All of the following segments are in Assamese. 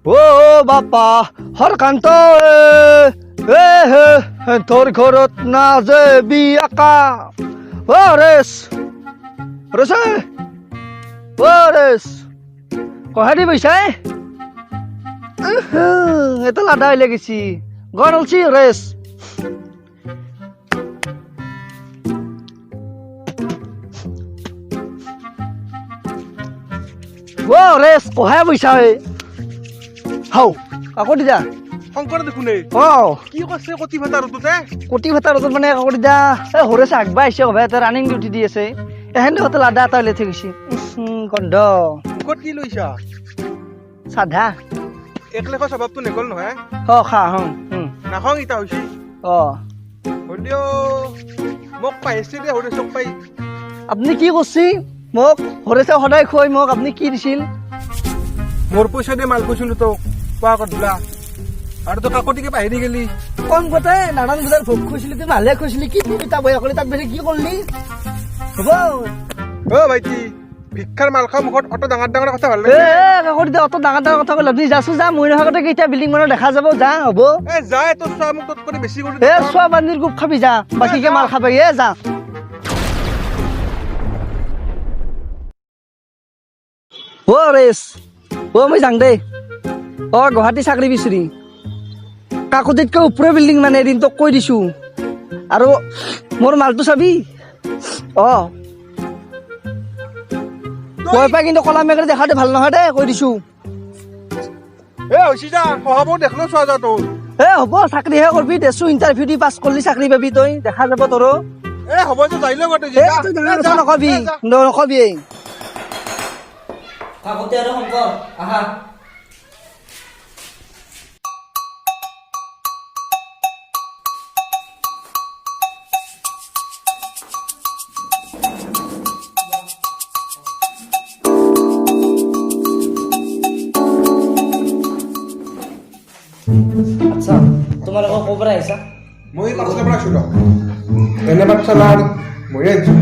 ও বাপা হৰকান্ত তোৰ ঘৰত নাযাবি আকা ও ৰেছ ৰেছে ও ৰেছ কহাদি বৈছাই এটা লাডা হইলে গেছি গড়লছি ৰেস ও ৰেস কহাই বৈছা হে হাও কাকো দিদা শংকৰ দেখোনে ও কি কৈছে কটি ভাতা ৰততে কোটি ভাতা রতন মানে কাকো দিদা এ হরেছে আগবা আইছে হবে এটা রানিং ডিউটি দি আছে এহেন হতে লাডা এটা হইলে থৈ গেছি গন্ধ ক'ত কি লৈছা সাধা একলেখ স্বভাৱটো নেগল নহয় খা নাখং ইটা হৈছে ও হলিও মোক পাইছে দে হৰে চক পাই আপনি কি কৰছি মোক হৰেছে সদায় খৈ মোক আপনি কি দিছিল মোৰ পইচা দিয়ে মাল কৈছিলো তোক কোৱা ক'ত বোলা আৰু তই কাকতিকে পাহৰি গেলি কম কথা নানান বজাৰ ভোগ খুঁজছিলি তুই ভালে খুঁজছিলি কি কবিতা বয়া কৰিলি তাক বেছি কি কৰিলি হ'ব অ ভাইটি ভিক্ষাৰ মাল খা মুখত অত ডাঙৰ ডাঙৰ কথা ভাল এ লাগে কাকতি দে অত ডাঙৰ ডাঙৰ কথা ক'লে যাচোন যা মই নহাগতে কেইটা বিল্ডিং মানৰ দেখা যাব যা হ'ব এ যায় তোৰ চোৱা মোক তোত কৰি বেছি কৰি এ চোৱা বান্দিৰ গুপ খাবি যা বাকীকে মাল খাবি এ যা অ ৰেছ অ মই যাং দেই অ গুৱাহাটী চাকৰি বিচাৰি কাকতিতকৈ ওপৰৰ বিল্ডিং মানে এদিন তোক কৈ দিছো আৰু মোৰ মালটো চাবি অ কৈ পাই কিন্তু কলা মেঘৰে দেখাটো ভাল নহয় দে কৈ দিছো এ হৈছে যা সহাব দেখলো চোৱা যা তোৰ এ হ'ব চাকৰিহে কৰবি দেছো ইণ্টাৰভিউ দি পাছ কৰিলি চাকৰি পাবি তই দেখা যাব তোৰ এ হ'ব যে যাই লগতে এ তই ডাঙৰ কথা নকবি নকবি কাকতি আৰু শংকৰ আহা আচ্ছা তোমালোকৰ ক'ৰ পৰা আহিছা মই পাছৰ পৰা আছো এনে পাঠশালাৰ মই আহিছো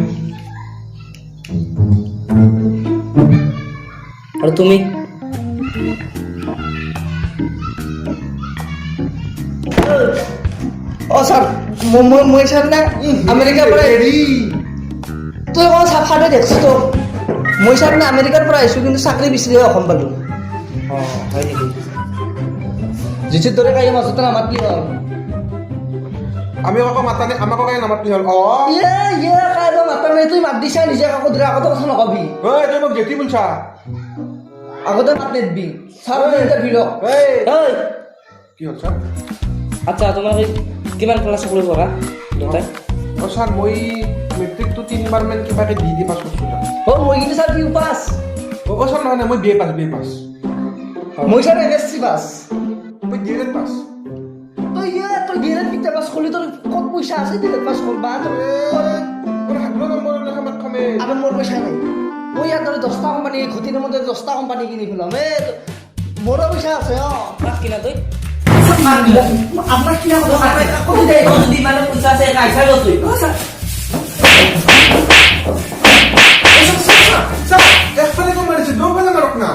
আৰু তুমি অ ছাৰ মই ছাৰ না আমেৰিকাৰ পৰা তই অ চাফাতে দেখছো তো মই ছাৰ না আমেৰিকাৰ পৰা আহিছো কিন্তু চাকৰি বিচাৰিহে অসম পালো অ হয় নেকি জিচিৰ দৰে কাই মাজতে নামাত কি হ'ল আমি আকৌ মাতা নাই আমাক কাই নামাতি হ'ল অ কাই মাতা নাই তুই মাত দিছা নিজে কাকো দৰে আগতে কথা নকবি ঐ তই মোক জেঠি বুলছা আগতে মাত নিদিবি ছাৰ ইণ্টাৰভিউ লওক কি হ'ল ছাৰ আচ্ছা তোমালোকে কিমান ক্লাছ চাকৰি কৰা দুটাই অ ছাৰ মই মেট্ৰিকটো 3বাৰ মান কিবাকে দি পাছ কৰিছো অ মই কিন্তু ছাৰ কিউ পাছ অ ছাৰ নহয় মই বি এ পাছ মই ছাৰ এমএসসি পাছ মই ডি এল পাছ তই ডিএলএড কিটা পাছ করলি তোর কত পয়সা আছে ডিএলএড পাছ করবা মোৰ হাগলো নম্বৰ লেখা মাত খামে আবার মোর পয়সা নাই ওই ইয়ার ধরে 10টা কোম্পানি ক্ষতির মধ্যে 10টা কোম্পানি কিনে ফেলাম মোরও পয়সা আছে কাজ কিনা তুই আপনার কিনা কথা কত দেয় যদি মানে পয়সা আছে কাইসা গো তুই স্যার একফালে কোন মারিছে দুফালে মারক না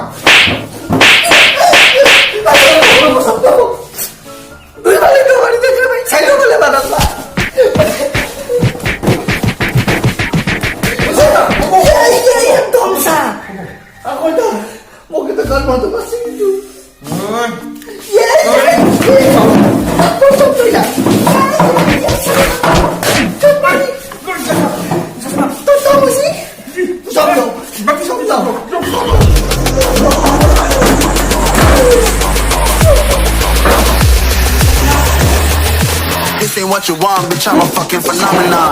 This ain't what you want, bitch, I'm a fucking phenomenon.